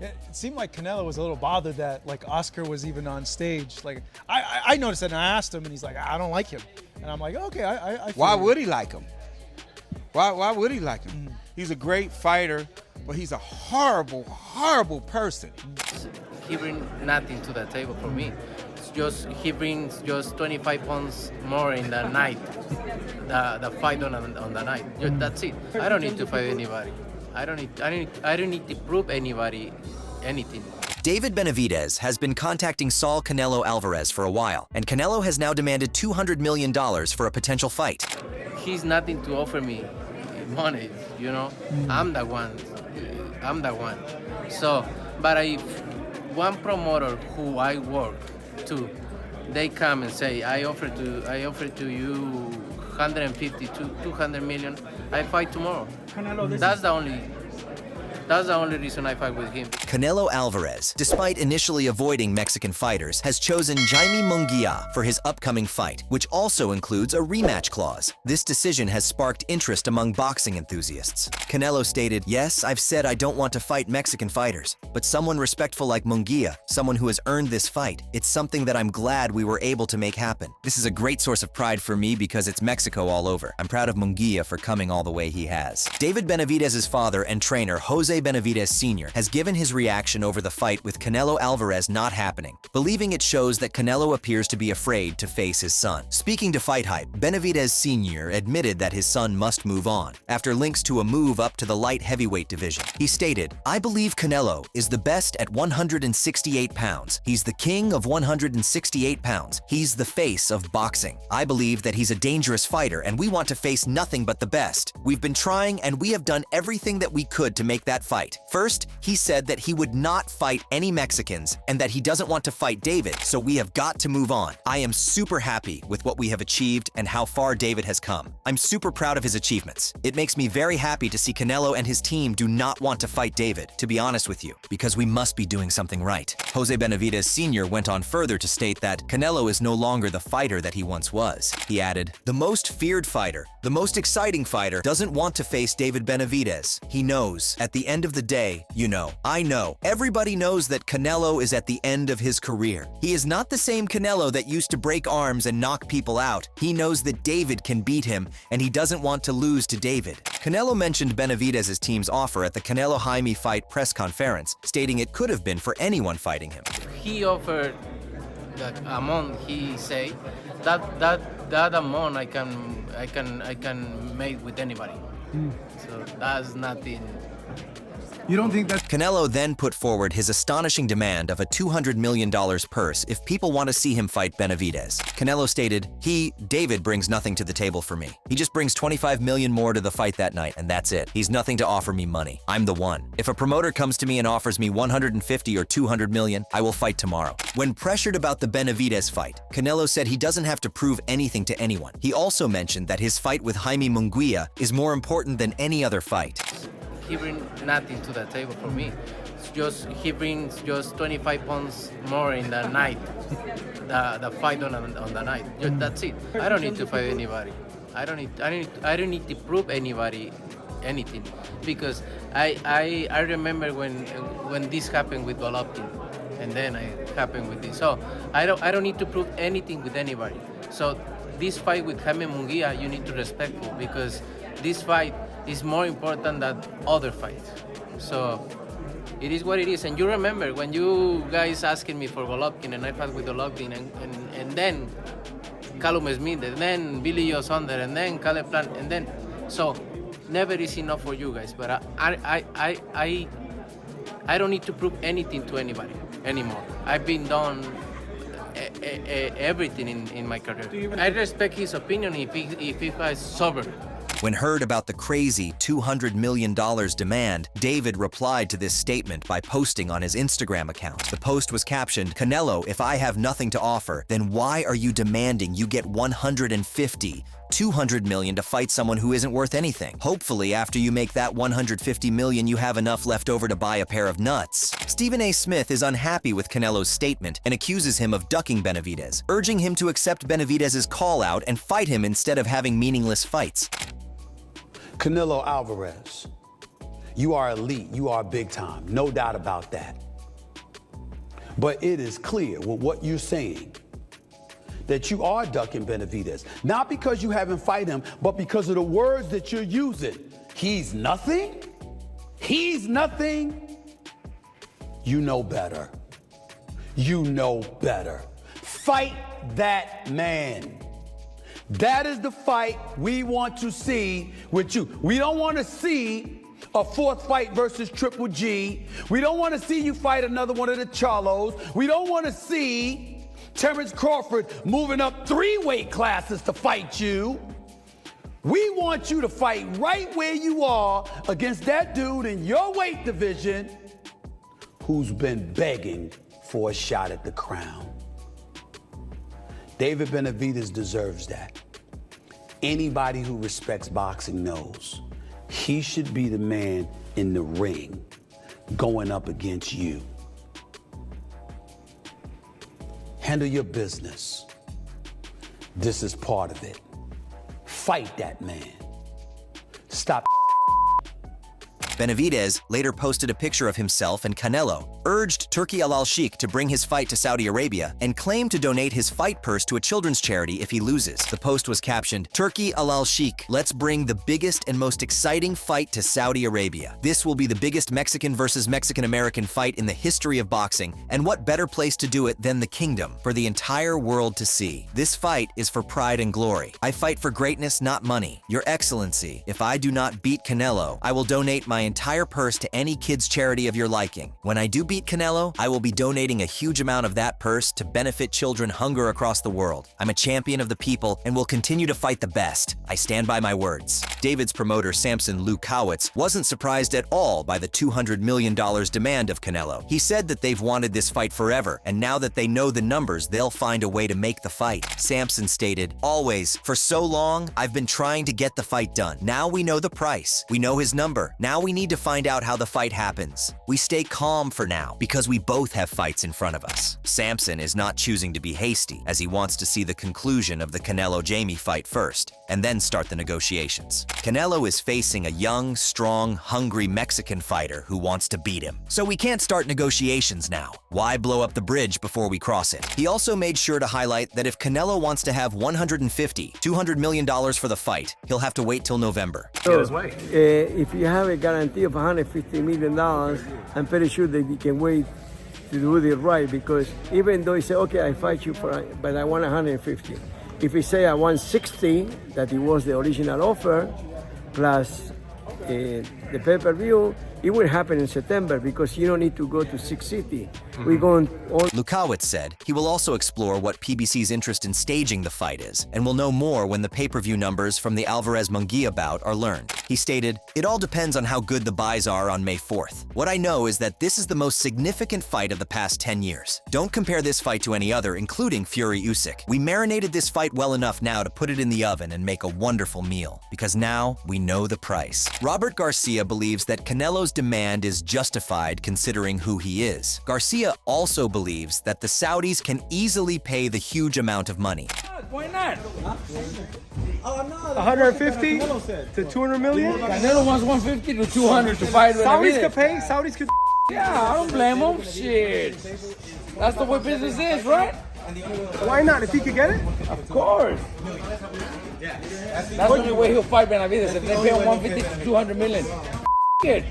It seemed like Canelo was a little bothered that like Oscar was even on stage. Like I noticed that and I asked him and he's like, I don't like him. And I'm like, okay, I feel Why you. would he like him? Why would he like him? He's a great fighter, but he's a horrible, horrible person. He brings nothing to the table for me. It's just he brings just 25 pounds more in the night, the fight on the night. That's it. I don't need to fight anybody. I don't need to prove anybody anything. David Benavidez has been contacting Saul Canelo Alvarez for a while, and Canelo has now demanded $200 million for a potential fight. He's nothing to offer me money, you know. I'm the one. So, but if one promoter who I work to, they come and say, I offer to you 150 to 200 million, I fight tomorrow. That's the only reason I fight with him. Canelo Alvarez, despite initially avoiding Mexican fighters, has chosen Jaime Munguia for his upcoming fight, which also includes a rematch clause. This decision has sparked interest among boxing enthusiasts. Canelo stated, "Yes, I've said I don't want to fight Mexican fighters, but someone respectful like Munguia, someone who has earned this fight, it's something that I'm glad we were able to make happen. This is a great source of pride for me because it's Mexico all over. I'm proud of Munguia for coming all the way he has." David Benavidez's father and trainer, Jose Benavidez Sr., has given his reaction over the fight with Canelo Alvarez not happening, believing it shows that Canelo appears to be afraid to face his son. Speaking to Fight Hype, Benavidez Sr. admitted that his son must move on, after links to a move up to the light heavyweight division. He stated, "I believe Canelo is the best at 168 pounds. He's the king of 168 pounds. He's the face of boxing. I believe that he's a dangerous fighter and we want to face nothing but the best. We've been trying and we have done everything that we could to make that fight." First, he said that he would not fight any Mexicans and that he doesn't want to fight David, so we have got to move on. I am super happy with what we have achieved and how far David has come. I'm super proud of his achievements. It makes me very happy to see Canelo and his team do not want to fight David, to be honest with you, because we must be doing something right. Jose Benavidez Sr. went on further to state that Canelo is no longer the fighter that he once was. He added, "The most feared fighter, the most exciting fighter, doesn't want to face David Benavidez. He knows. At the end of the day, I know. Everybody knows that Canelo is at the end of his career. He is not the same Canelo that used to break arms and knock people out. He knows that David can beat him, and he doesn't want to lose to David." Canelo mentioned Benavidez's team's offer at the Canelo-Jaime fight press conference, stating it could have been for anyone fighting him. He offered the amount he say that amount I can make with anybody. So that's nothing. You don't think that Canelo then put forward his astonishing demand of a $200 million purse if people want to see him fight Benavidez. Canelo stated, David brings nothing to the table for me. He just brings $25 million more to the fight that night, and that's it. He's nothing to offer me money. I'm the one. If a promoter comes to me and offers me 150 or 200 million, I will fight tomorrow. When pressured about the Benavidez fight, Canelo said he doesn't have to prove anything to anyone. He also mentioned that his fight with Jaime Munguia is more important than any other fight. He brings nothing to the table for me. He brings just 25 pounds more in the night, the fight on the night. That's it. I don't need to fight anybody. I don't need to prove anybody anything, because I remember when this happened with Golovkin, and then it happened with this. So I don't need to prove anything with anybody. So this fight with Jaime Munguia, you need to respect me, because this fight is more important than other fights. So it is what it is. And you remember when you guys asking me for Golovkin, and I fought with Golovkin, and then Callum Smith, and then Billy Joe Saunders, and then Caleb Plant, and then, so never is enough for you guys. But I don't need to prove anything to anybody anymore. I've been done everything in my career. I respect his opinion if he was sober. When heard about the crazy $200 million demand, David replied to this statement by posting on his Instagram account. The post was captioned, "Canelo, if I have nothing to offer, then why are you demanding you get 150, 200 million to fight someone who isn't worth anything? Hopefully, after you make that 150 million, you have enough left over to buy a pair of nuts." Stephen A. Smith is unhappy with Canelo's statement and accuses him of ducking Benavidez, urging him to accept Benavidez's call out and fight him instead of having meaningless fights. Canelo Alvarez, You are elite. You are big time. No doubt about that. But it is clear with what you're saying that you are ducking Benavidez. Not because you haven't fight him, but because of the words that you're using. He's nothing? He's nothing? You know better. You know better. Fight that man. That is the fight we want to see with you. We don't want to see a fourth fight versus Triple G. We don't want to see you fight another one of the Charlos. We don't want to see Terrence Crawford moving up 3 weight classes to fight you. We want you to fight right where you are against that dude in your weight division who's been begging for a shot at the crown. David Benavidez deserves that. Anybody who respects boxing knows he should be the man in the ring going up against you. Handle your business. This is part of it. Fight that man. Stop. Benavidez later posted a picture of himself and Canelo, urged Turki Al Sheikh to bring his fight to Saudi Arabia, and claimed to donate his fight purse to a children's charity if he loses. The post was captioned, "Turki Al Sheikh, let's bring the biggest and most exciting fight to Saudi Arabia. This will be the biggest Mexican versus Mexican-American fight in the history of boxing, and what better place to do it than the kingdom, for the entire world to see. This fight is for pride and glory. I fight for greatness, not money. Your Excellency, if I do not beat Canelo, I will donate my entire purse to any kid's charity of your liking. When I do beat Canelo, I will be donating a huge amount of that purse to benefit children hunger across the world. I'm a champion of the people and will continue to fight the best. I stand by my words." David's promoter Samson Lukowitz wasn't surprised at all by the $200 million demand of Canelo. He said that they've wanted this fight forever, and now that they know the numbers, they'll find a way to make the fight. Samson stated, "Always, for so long, I've been trying to get the fight done. Now we know the price. We know his number. Now we need to find out how the fight happens. We stay calm for now because we both have fights in front of us." Samson is not choosing to be hasty, as he wants to see the conclusion of the Canelo-Jamie fight first, and then start the negotiations. Canelo is facing a young, strong, hungry Mexican fighter who wants to beat him. So we can't start negotiations now. Why blow up the bridge before we cross it? He also made sure to highlight that if Canelo wants to have $200 million for the fight, he'll have to wait till November. So, if you have a guarantee of $150 million, I'm pretty sure that you can wait to do it right, because even though he say, okay, I fight you but I want 150. If he say I want 60, that it was the original offer, plus the pay-per-view, it will happen in September because you don't need to go to 6 City. We're going on. Lukowitz said he will also explore what PBC's interest in staging the fight is, and will know more when the pay-per-view numbers from the Alvarez-Munguia bout are learned. He stated, "It all depends on how good the buys are on May 4th. What I know is that this is the most significant fight of the past 10 years. Don't compare this fight to any other, including Fury Usyk. We marinated this fight well enough now to put it in the oven and make a wonderful meal, because now we know the price." Robert Garcia believes that Canelo's demand is justified considering who he is. Garcia also believes that the Saudis can easily pay the huge amount of money. Why not? 150 to 200 million? Canelo wants 150 to 200 to fight with Saudis could pay. Saudis could. Yeah, I don't blame him. Shit. That's the way business is, right? Why not? If he could get it? Of course. That's the only way he'll fight Benavidez. If they pay him 150 to 200 million. It.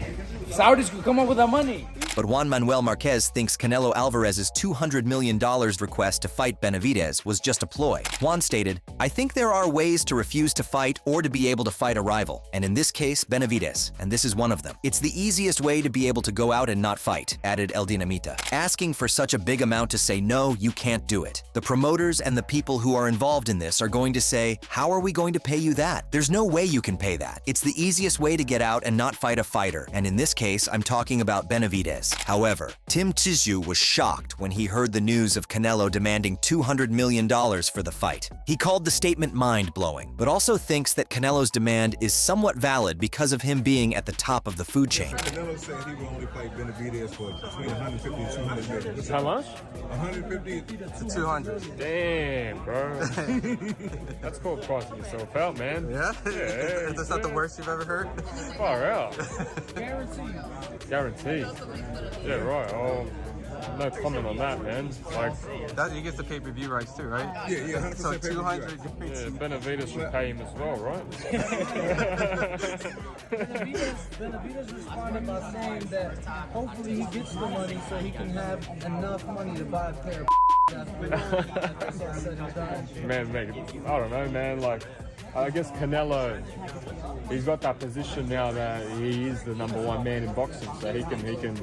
Saudis could come up with that money. But Juan Manuel Marquez thinks Canelo Alvarez's $200 million request to fight Benavidez was just a ploy. Juan stated, "I think there are ways to refuse to fight or to be able to fight a rival, and in this case, Benavidez, and this is one of them. It's the easiest way to be able to go out and not fight," added El Dinamita. Asking for such a big amount to say, no, you can't do it. The promoters and the people who are involved in this are going to say, how are we going to pay you that? There's no way you can pay that. It's the easiest way to get out and not fight a fighter, and in this case, I'm talking about Benavidez. Benavidez. However, Tim Tszyu was shocked when he heard the news of Canelo demanding $200 million for the fight. He called the statement mind-blowing, but also thinks that Canelo's demand is somewhat valid because of him being at the top of the food chain. Canelo said he will only fight Benavidez for between 150 and 200 million. How much? 150 to 200. Damn, bro. That's called crossing yourself out, man. Yeah? Yeah. That's not the worst you've ever heard? Far out. Guaranteed. Yeah, right. No comment on that, man. Like, That, you get the pay-per-view rights too, right? Yeah, 100% So pay-per-view 200 rights. yeah, Benavidez should pay him as well, right? Benavidez responded by saying that hopefully he gets the money so he can have enough money to buy a pair of that's all said and done. Man, I don't know, man. Like, I guess Canelo, he's got that position now that he is the #1 man in boxing, so he can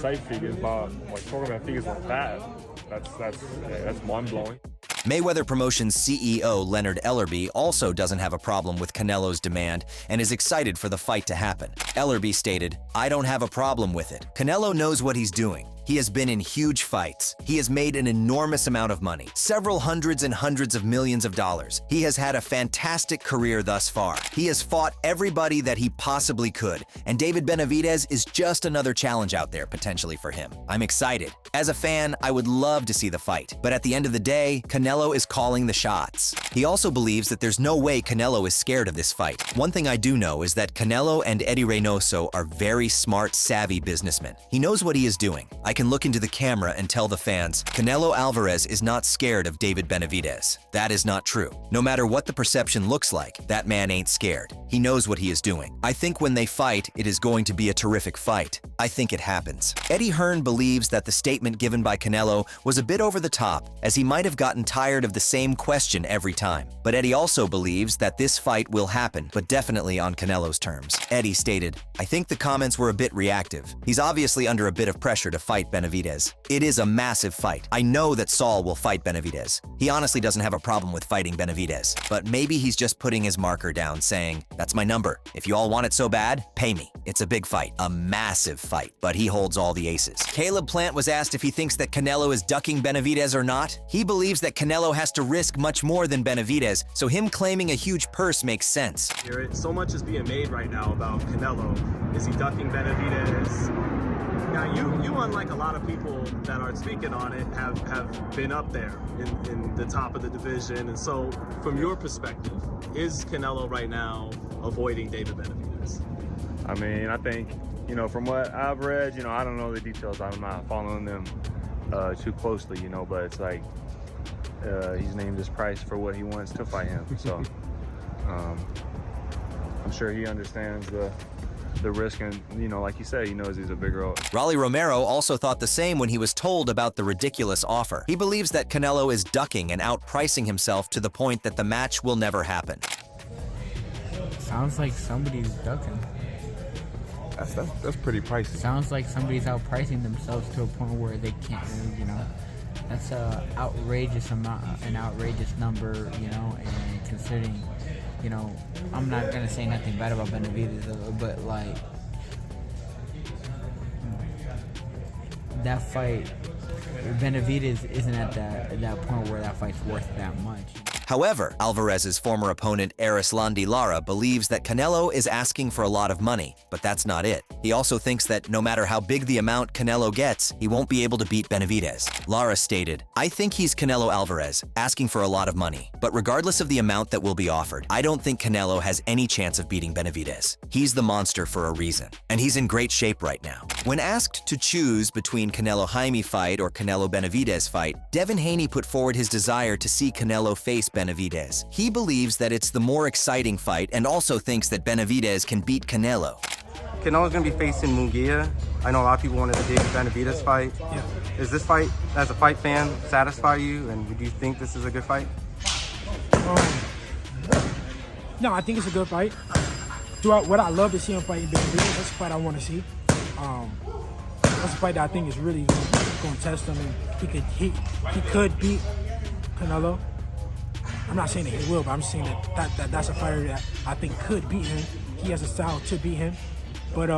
say figures, but like talking about figures like that, that's mind blowing. Mayweather Promotions CEO Leonard Ellerbe also doesn't have a problem with Canelo's demand and is excited for the fight to happen. Ellerbe stated, "I don't have a problem with it. Canelo knows what he's doing. He has been in huge fights. He has made an enormous amount of money, several hundreds and hundreds of millions of dollars. He has had a fantastic career thus far. He has fought everybody that he possibly could, and David Benavidez is just another challenge out there potentially for him. I'm excited. As a fan, I would love to see the fight, but at the end of the day, Canelo is calling the shots." He also believes that there's no way Canelo is scared of this fight. One thing I do know is that Canelo and Eddie Reynoso are very smart, savvy businessmen. He knows what he is doing. I can look into the camera and tell the fans, Canelo Alvarez is not scared of David Benavidez. That is not true. No matter what the perception looks like, that man ain't scared. He knows what he is doing. I think when they fight, it is going to be a terrific fight. I think it happens. Eddie Hearn believes that the statement given by Canelo was a bit over the top, as he might have gotten tired of the same question every time. But Eddie also believes that this fight will happen, but definitely on Canelo's terms. Eddie stated, "I think the comments were a bit reactive. He's obviously under a bit of pressure to fight Benavidez. It is a massive fight. I know that Saul will fight Benavidez. He honestly doesn't have a problem with fighting Benavidez, but maybe he's just putting his marker down saying, that's my number. If you all want it so bad, pay me. It's a big fight, a massive fight, but he holds all the aces." Caleb Plant was asked if he thinks that Canelo is ducking Benavidez or not. He believes that Canelo has to risk much more than Benavidez, so him claiming a huge purse makes sense. So much is being made right now about Canelo. Is he ducking Benavidez? Now, you unlike a lot of people that are speaking on it, have been up there in the top of the division. And so, from your perspective, is Canelo right now avoiding David Benavidez? I mean, I think, from what I've read, I don't know the details. I'm not following them too closely, but it's like he's named his price for what he wants to fight him. So I'm sure he understands the risk, and like you said, he knows he's a big role. Rolly Romero also thought the same when he was told about the ridiculous offer. He believes that Canelo is ducking and outpricing himself to the point that the match will never happen. Sounds like somebody's ducking. That's pretty pricey. Sounds like somebody's outpricing themselves to a point where they can't, that's a outrageous amount, an outrageous number, and considering, I'm not gonna say nothing bad about Benavidez, but like that fight, Benavidez isn't at that point where that fight's worth that much. However, Alvarez's former opponent Arislandi Lara believes that Canelo is asking for a lot of money, but that's not it. He also thinks that no matter how big the amount Canelo gets, he won't be able to beat Benavidez. Lara stated, "I think he's Canelo Alvarez, asking for a lot of money, but regardless of the amount that will be offered, I don't think Canelo has any chance of beating Benavidez. He's the monster for a reason, and he's in great shape right now." When asked to choose between Canelo Jaime fight or Canelo Benavidez fight, Devin Haney put forward his desire to see Canelo face Benavidez. He believes that it's the more exciting fight and also thinks that Benavidez can beat Canelo. Canelo's going to be facing Munguia. I know a lot of people wanted the David Benavidez fight. Yeah. Is this fight, as a fight fan, satisfy you? And would you think this is a good fight? No, I think it's a good fight. What I love to see him fight in Benavidez, that's a fight I want to see. That's a fight that I think is really going to test him, and he could beat Canelo. I'm not saying that he will, but I'm just saying that's a fighter that I think could beat him. He has a style to beat him, but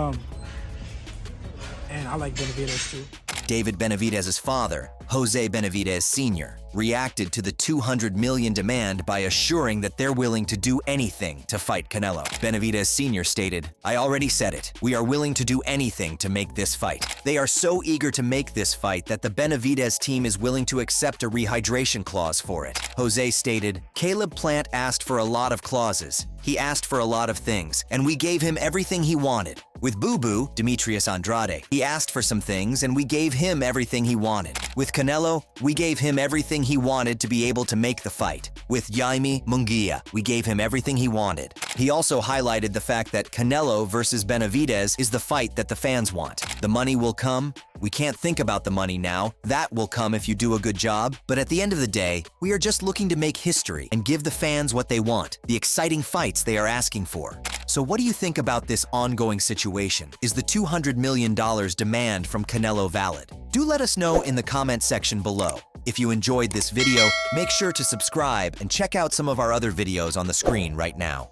and I like Benavidez too. David Benavidez's father, Jose Benavidez Sr., reacted to the $200 million demand by assuring that they're willing to do anything to fight Canelo. Benavidez Sr. stated, "I already said it. We are willing to do anything to make this fight. They are so eager to make this fight that the Benavidez team is willing to accept a rehydration clause for it." Jose stated, "Caleb Plant asked for a lot of clauses. He asked for a lot of things, and we gave him everything he wanted. With Boo Boo, Demetrius Andrade, he asked for some things, and we gave him everything he wanted. With Canelo, we gave him everything he wanted to be able to make the fight. With Jaime Munguia, we gave him everything he wanted." He also highlighted the fact that Canelo versus Benavidez is the fight that the fans want. "The money will come. We can't think about the money now. That will come if you do a good job. But at the end of the day, we are just looking to make history and give the fans what they want, the exciting fights they are asking for." So what do you think about this ongoing situation? Is the $200 million demand from Canelo valid? Do let us know in the comment section below. If you enjoyed this video, make sure to subscribe and check out some of our other videos on the screen right now.